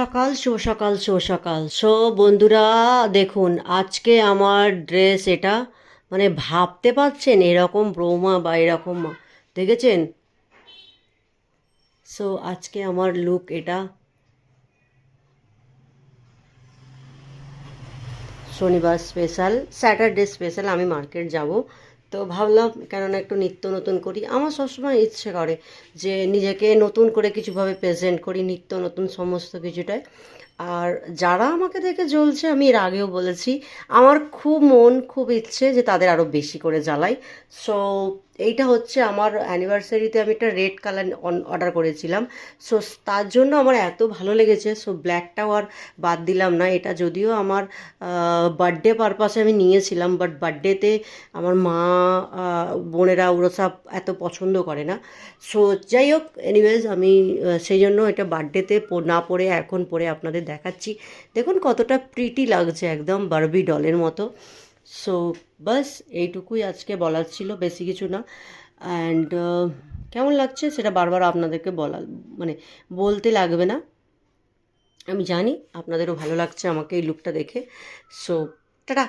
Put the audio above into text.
সকাল, শুভ সকাল, শুভ সকাল। বন্ধুরা, দেখুন আজকে আমার ড্রেস এটা, মানে ভাবতে পারছেন এরকম ব্রহ্মা বা এরকম দেখেছেন? আজকে আমার লুক এটা। শনিবার স্পেশাল, স্যাটারডে স্পেশাল আমি মার্কেট যাব। তো ভাবলাম কেননা একটু নিত্য নতুন করি, আমার সবসময় ইচ্ছে করে যে নিজেকে নতুন করে কিছুভাবে প্রেজেন্ট করি, নিত্য নতুন সমস্ত কিছুটাই। আর যারা আমাকে দেখে জ্বলছে, আমি এর আগেও বলেছি, আমার খুব খুব ইচ্ছে যে তাদের আরও বেশি করে জ্বালাই। সো এইটা হচ্ছে আমার অ্যানিভার্সারিতে আমি একটা রেড কালার অর্ডার করেছিলাম। সো তার জন্য আমার এত ভালো লেগেছে, সো ব্ল্যাকটাও আর বাদ দিলাম না। এটা যদিও আমার বার্থডে পারপাসে আমি নিয়েছিলাম, বাট বার্থডেতে আমার মা, বোনেরা ওরা সব এত পছন্দ করে না। সো যাই হোক, এনিওয়েজ আমি সেই জন্য এটা বার্থডেতে না পরে এখন পরে আপনাদের দেখাচ্ছি। দেখুন কতটা প্রিটি লাগছে, একদম বারবি ডলের মতো। সো বাস এইটুকুই আজকে বলার ছিল, বেশি কিছু না। অ্যান্ড কেমন লাগছে সেটা বারবার আপনাদেরকে মানে বলতে লাগবে না, আমি জানি আপনাদেরও ভালো লাগছে আমাকে এই লুকটা দেখে। So tata.